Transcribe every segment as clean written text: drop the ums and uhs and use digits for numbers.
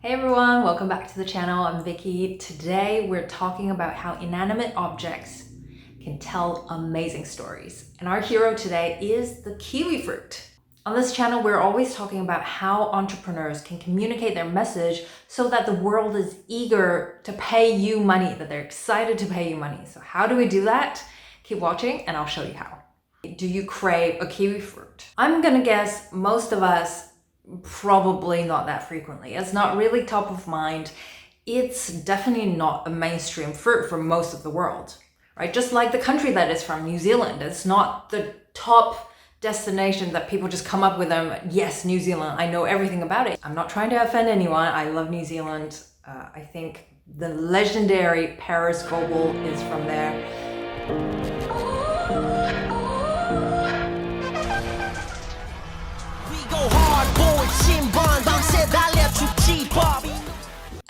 Hey everyone, welcome back to the channel. I'm Vicky. Today we're talking about how inanimate objects can tell amazing stories. And our hero today is the kiwi fruit. On this channel, we're always talking about how entrepreneurs can communicate their message so that the world is eager to pay you money, that they're excited to pay you money. So how do we do that? Keep watching and I'll show you how. Do you crave a kiwi fruit? I'm gonna guess most of us probably not that frequently. It's not really top of mind. It's definitely not a mainstream fruit for most of the world, right? Just like the country that it's from, New Zealand. It's not the top destination that people just come up with them. Yes, New Zealand, I know everything about it. I'm not trying to offend anyone. I love New Zealand. I think the legendary Paris Global is from there.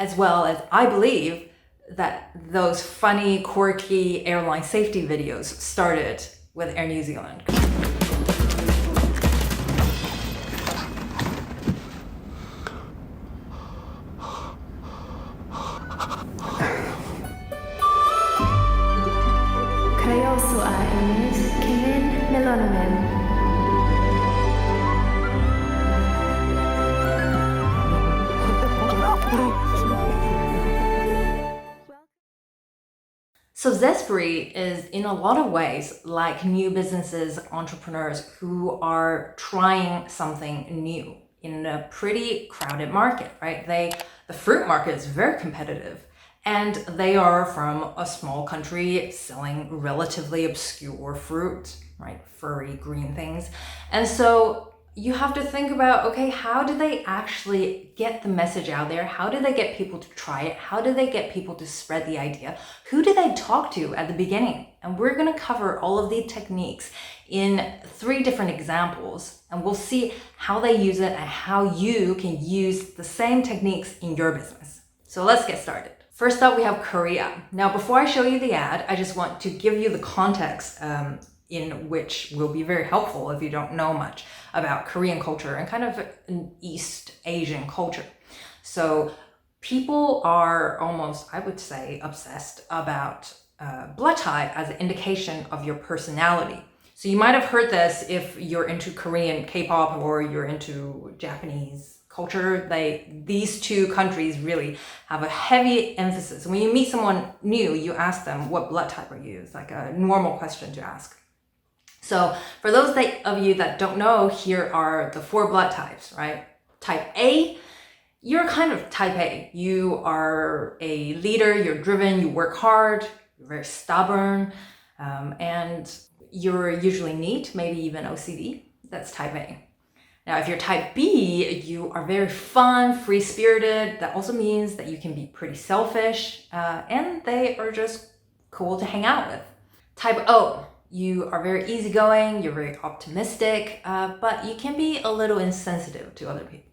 As well as I believe that those funny, quirky airline safety videos started with Air New Zealand. Kayo suaines kimin melonamen. So Zespri is in a lot of ways like new businesses, entrepreneurs who are trying something new in a pretty crowded market, right? The fruit market is very competitive and they are from a small country selling relatively obscure fruit, right? Furry green things. And so you have to think about, okay, how do they actually get the message out there? How do they get people to try it? How do they get people to spread the idea? Who do they talk to at the beginning? And we're going to cover all of these techniques in 3 different examples, and we'll see how they use it and how you can use the same techniques in your business. So let's get started. First up, we have Korea. Now, before I show you the ad, I just want to give you the context in which will be very helpful if you don't know much about Korean culture and kind of an East Asian culture. So people are almost, I would say, obsessed about blood type as an indication of your personality. So you might have heard this if you're into Korean K-pop or you're into Japanese culture. These 2 countries really have a heavy emphasis. When you meet someone new, you ask them, what blood type are you? It's like a normal question to ask. So for those of you that don't know, here are the 4 blood types, right? Type A, you're kind of type A. You are a leader, you're driven, you work hard, you're very stubborn, and you're usually neat, maybe even OCD. That's type A. Now, if you're type B, you are very fun, free-spirited. That also means that you can be pretty selfish, and they are just cool to hang out with. Type O, you are very easygoing, you're very optimistic, but you can be a little insensitive to other people.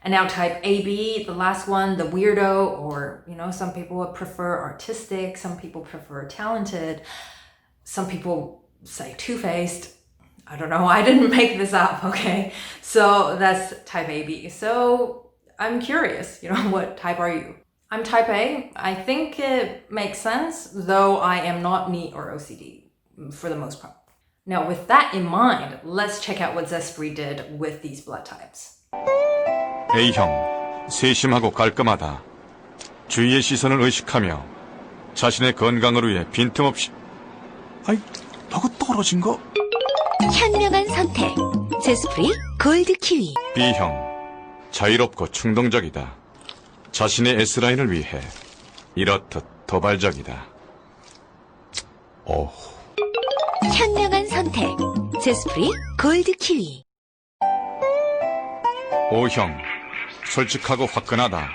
And now type AB, the last one, the weirdo, or, some people would prefer artistic, some people prefer talented, some people say two-faced. I don't know, I didn't make this up, okay? So that's type AB. So I'm curious, what type are you? I'm type A. I think it makes sense, though I am not neat or OCD. For the most part. Now, with that in mind, let's check out what Zespri did with these blood types. A형, 세심하고 깔끔하다. 주위의 시선을 의식하며 자신의 건강을 위해 빈틈없이. 아이, 너가 떨어진 거? 현명한 선택. 제스프리 골드 키위. B형, 자유롭고 충동적이다. 자신의 S라인을 위해 이렇듯 도발적이다. 오호. 현명한 선택. 제스프리 골드 키위. O형, 솔직하고 화끈하다.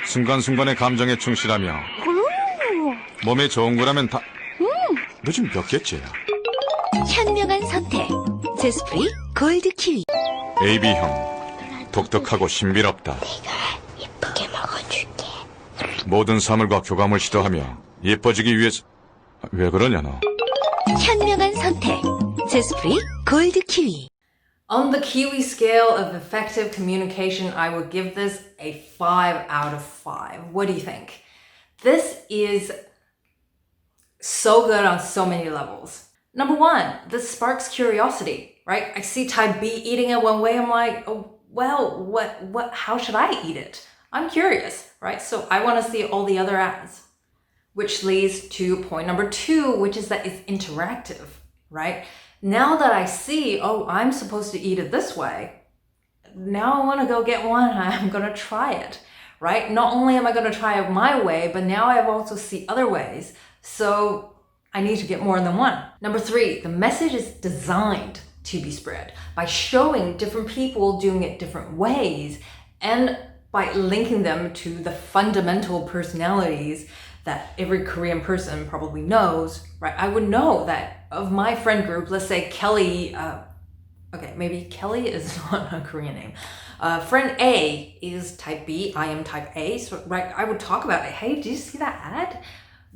순간순간의 감정에 충실하며 몸에 좋은 거라면 다... 너 지금 몇 개째야? 현명한 선택. 제스프리 골드 키위. AB형, 독특하고 신비롭다. 내가 예쁘게 먹어줄게. 모든 사물과 교감을 시도하며 예뻐지기 위해서... 왜 그러냐 너? 현명한 선택. 제스프리 골드 키위. On the Kiwi scale of effective communication, I would give this a 5 out of 5. What do you think? This is so good on so many levels. Number one, this sparks curiosity, right? I see type B eating it one way. I'm like, oh, well, how should I eat it? I'm curious, right? So I want to see all the other ads, which leads to point number 2, which is that it's interactive, right? Now that I see, oh, I'm supposed to eat it this way, now I want to go get one and I'm going to try it, right? Not only am I going to try it my way, but now I also see other ways. So I need to get more than one. Number 3, the message is designed to be spread by showing different people doing it different ways and by linking them to the fundamental personalities that every Korean person probably knows, right? I would know that of my friend group, let's say Kelly, okay, maybe Kelly is not a Korean name. Friend A is type B, I am type A, so right, I would talk about it. Hey, do you see that ad?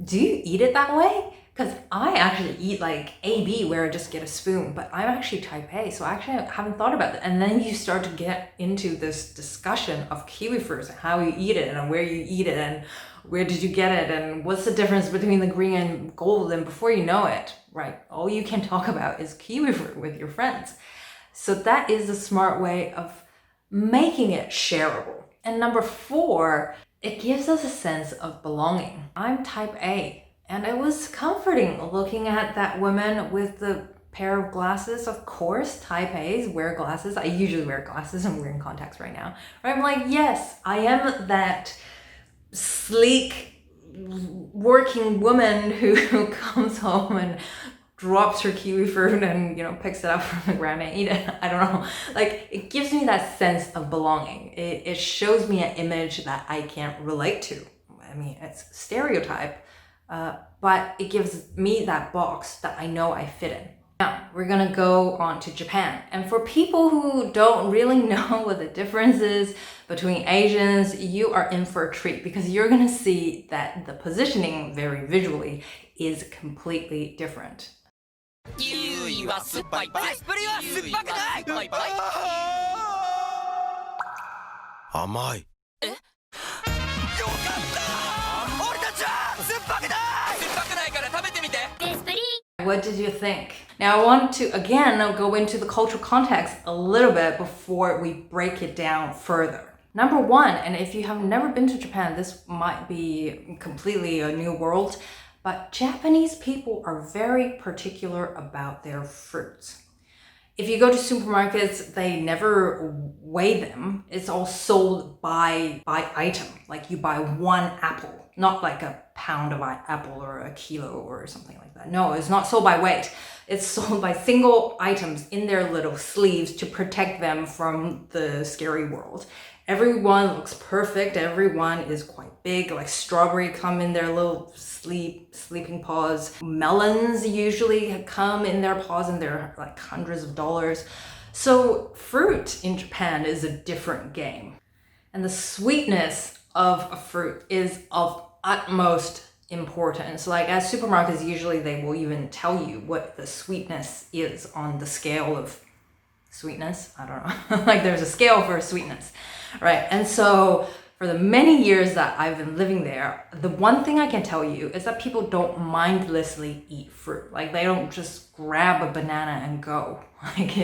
Do you eat it that way? Because I actually eat like AB where I just get a spoon, but I'm actually type A, so I actually haven't thought about that. And then you start to get into this discussion of kiwi fruits and how you eat it and where you eat it and where did you get it and what's the difference between the green and gold, and before you know it, right, all you can talk about is kiwi fruit with your friends. So that is a smart way of making it shareable. And number 4, it gives us a sense of belonging. I'm type A, and it was comforting looking at that woman with the pair of glasses. Of course, type A's wear glasses. I usually wear glasses. I'm wearing contacts right now. Right? I'm like, yes, I am that sleek working woman who comes home and drops her kiwi fruit and, you know, picks it up from the ground and eat it. I don't know. Like, it gives me that sense of belonging. It shows me an image that I can't relate to. I mean, it's stereotype, but it gives me that box that I know I fit in. Now, we're gonna go on to Japan. And for people who don't really know what the difference is between Asians, you are in for a treat because you're gonna see that the positioning very visually is completely different. Kiwi は酸っぱい。ゼスプリは酸っぱくない。甘い。よかった俺たちは酸っぱくない酸っぱくないから食べてみて。ゼスプリ What did you think? Now I want to again go into the cultural context a little bit before we break it down further. Number 1, and if you have never been to Japan, this might be completely a new world, but Japanese people are very particular about their fruits. If you go to supermarkets, they never weigh them. It's all sold by item. Like you buy one apple, not like a pound of apple or a kilo or something like that. No, it's not sold by weight. It's sold by single items in their little sleeves to protect them from the scary world. Everyone looks perfect. Everyone is quite big. Like strawberry come in their little sleeping paws. Melons usually come in their paws and they're like hundreds of dollars. So fruit in Japan is a different game. And the sweetness of a fruit is of utmost importance. Like at supermarkets, usually they will even tell you what the sweetness is on the scale of sweetness. I don't know. Like there's a scale for sweetness, right? And so for the many years that I've been living there, the one thing I can tell you is that people don't mindlessly eat fruit. Like they don't just grab a banana and go. Like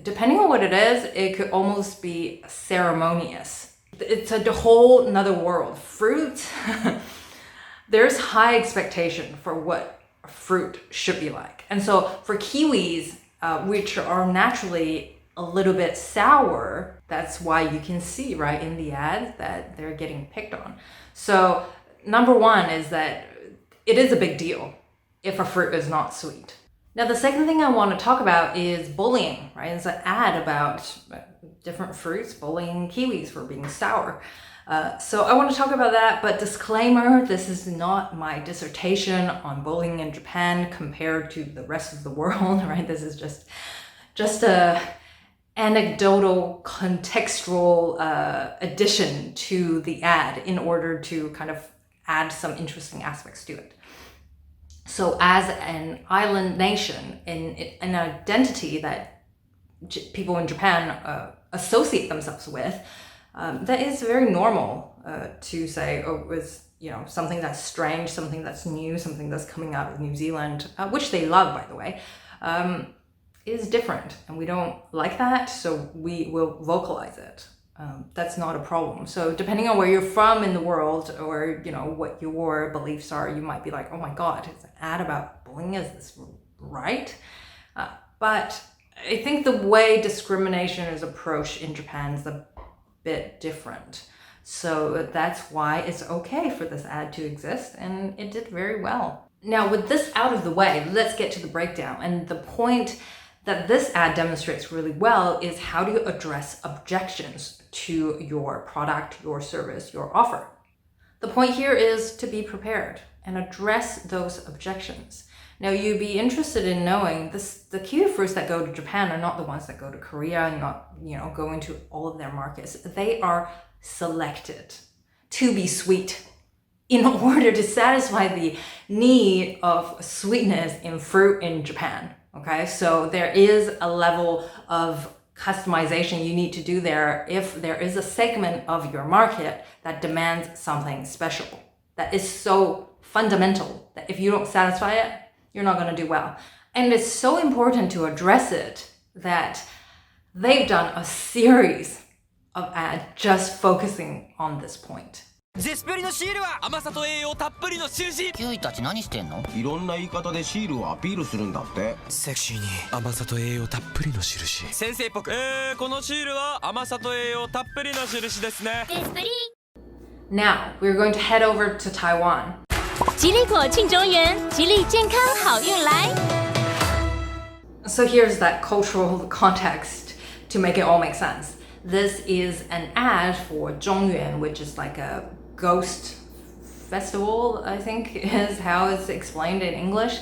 depending on what it is, it could almost be ceremonious. It's a whole nother world. Fruit, there's high expectation for what fruit should be like. And so for kiwis, which are naturally a little bit sour, that's why you can see right in the ad that they're getting picked on. So number 1 is that it is a big deal if a fruit is not sweet. Now the second thing I want to talk about is bullying, right? It's an ad about different fruits bullying kiwis for being sour. So I want to talk about that, but disclaimer, this is not my dissertation on bullying in Japan compared to the rest of the world, right? This is just a anecdotal, contextual addition to the ad in order to kind of add some interesting aspects to it. So as an island nation, an identity that people in Japan associate themselves with, that is very normal to say, oh, it's something that's strange, something that's new, something that's coming out of New Zealand, which they love, by the way, is different, and we don't like that, so we will vocalize it. That's not a problem. So depending on where you're from in the world, or what your beliefs are, you might be like, oh my god, it's an ad about bullying, is this right? But I think the way discrimination is approached in Japan is a bit different. So that's why it's okay for this ad to exist, and it did very well. Now, with this out of the way, let's get to the breakdown. And the point that this ad demonstrates really well is how do you address objections to your product, your service, your offer. The point here is to be prepared and address those objections. Now, you'd be interested in knowing the kiwi fruits that go to Japan are not the ones that go to Korea and not, go into all of their markets. They are selected to be sweet in order to satisfy the need of sweetness in fruit in Japan. Okay, so there is a level of customization you need to do there if there is a segment of your market that demands something special, that is so fundamental that if you don't satisfy it, you're not going to do well. And it's so important to address it that they've done a series of ads just focusing on this point. ゼスプリのシールは甘さと栄養たっぷりの印。キウイたち何してんの？いろんな言い方でシールをアピールするんだって。セクシーに甘さと栄養たっぷりの印。先生っぽくこのシールは甘さと栄養たっぷりの印ですね。 Now, we're going to head over to Taiwan. 吉利果庆中元，吉利健康好运来。 So here's that cultural context to make it all make sense. This is an ad for Zhongyuan, which is like a ghost festival, I think is how it's explained in English.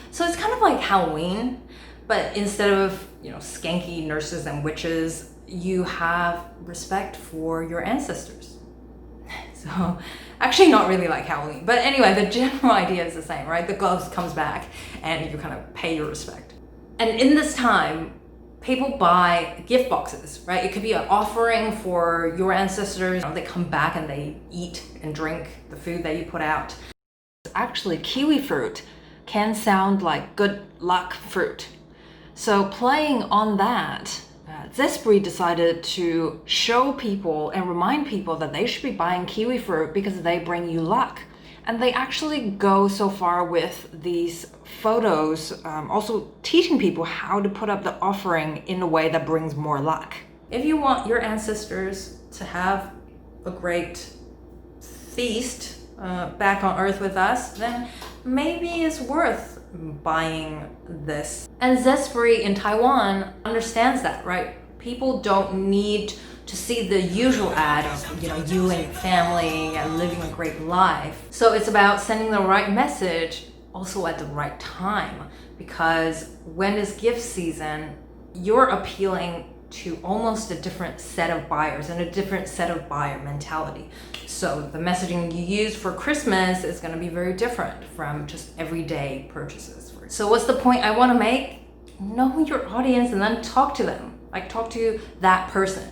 So it's kind of like Halloween, but instead of, skanky nurses and witches, you have respect for your ancestors. So actually not really like Halloween, but anyway, the general idea is the same, right? The gloves comes back and you kind of pay your respect. And in this time, people buy gift boxes, right? It could be an offering for your ancestors. They come back and they eat and drink the food that you put out. Actually, kiwi fruit can sound like good luck fruit. So playing on that, Zespri decided to show people and remind people that they should be buying kiwi fruit because they bring you luck. And they actually go so far with these photos, also teaching people how to put up the offering in a way that brings more luck. If you want your ancestors to have a great feast back on Earth with us, then maybe it's worth buying this. And Zespri in Taiwan understands that, right? People don't need to see the usual ad of, you and your family and living a great life. So it's about sending the right message also at the right time, because when it's gift season, you're appealing to almost a different set of buyers and a different set of buyer mentality. So the messaging you use for Christmas is going to be very different from just everyday purchases. So what's the point I want to make? Know your audience and then talk to them. Like, talk to that person.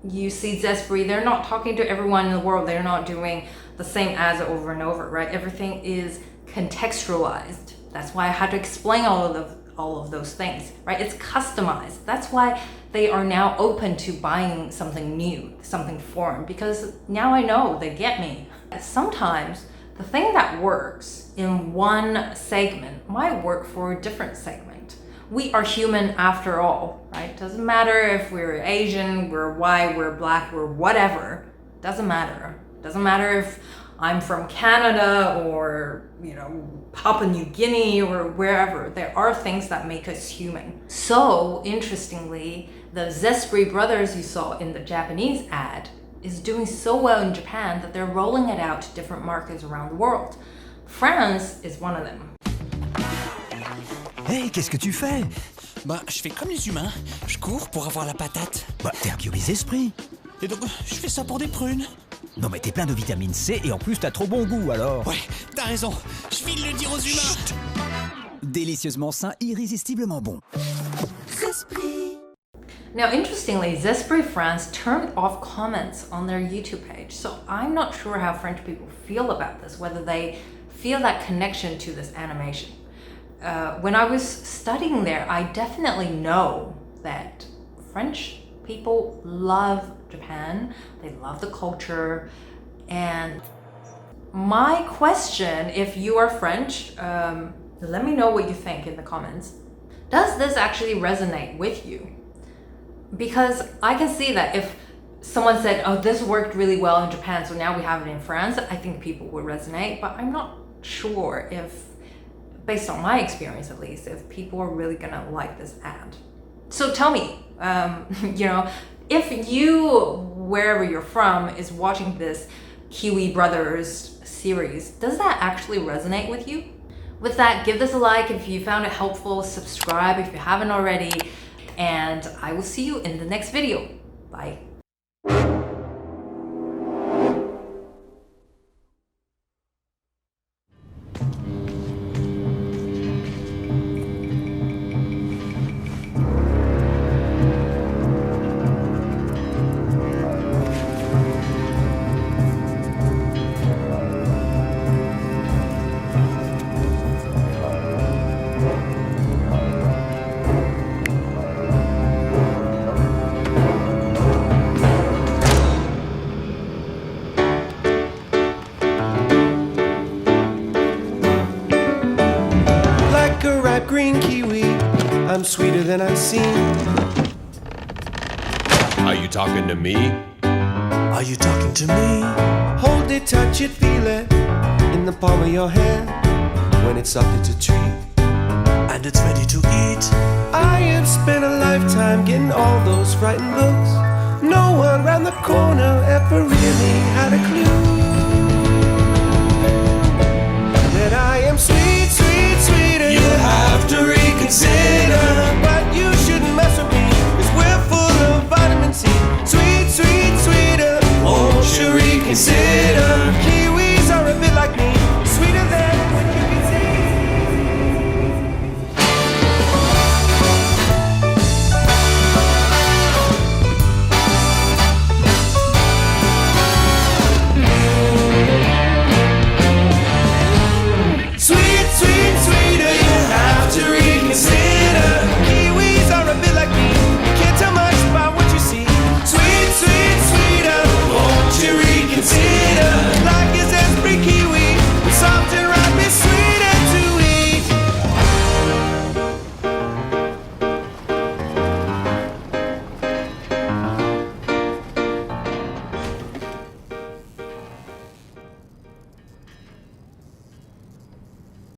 You see Zespri, they're not talking to everyone in the world. They're not doing the same ads over and over, right? Everything is contextualized. That's why I had to explain all of those things, right? It's customized. That's why they are now open to buying something new, something foreign, because now I know they get me. Sometimes the thing that works in one segment might work for a different segment. We are human after all, right? Doesn't matter if we're Asian, we're white, we're black, we're whatever. Doesn't matter. Doesn't matter if I'm from Canada or, Papua New Guinea or wherever. There are things that make us human. So, interestingly, the Zespri brothers you saw in the Japanese ad is doing so well in Japan that they're rolling it out to different markets around the world. France is one of them. Hey, qu'est-ce que tu fais? Bah, je fais comme les humains. Je cours pour avoir la patate. Bah, t'es un Kiwis Zespri. Et donc, je fais ça pour des prunes. Non mais t'es plein de vitamine C et en plus t'as trop bon goût alors. Ouais, t'as raison. Je file le dire aux humains. Chut. Délicieusement sain, irrésistiblement bon. Zespri. Now, interestingly, Zespri France turned off comments on their YouTube page. So I'm not sure how French people feel about this, whether they feel that connection to this animation. When I was studying there, I definitely know that French people love Japan. They love the culture. And my question, if you are French, let me know what you think in the comments. Does this actually resonate with you? Because I can see that if someone said, oh, this worked really well in Japan, so now we have it in France, I think people would resonate. But I'm not sure if, based on my experience at least, if people are really gonna like this ad. So tell me, you know, if you, wherever you're from, is watching this Kiwi Brothers series, does that actually resonate with you? With that, give this a like if you found it helpful, subscribe if you haven't already, and I will see you in the next video. Bye. Green kiwi, I'm sweeter than I've seen. Are you talking to me? Are you talking to me? Hold it, touch it, feel it in the palm of your hand. When it's up, it's a treat, and it's ready to eat. I have spent a lifetime getting all those frightened looks. No one round the corner ever really had a clue that I am sweet, sweet, sweeter. You have to reconsider. But you shouldn't mess with me, 'cause we're full of vitamin C. Sweet, sweet, sweeter. Won't you reconsider?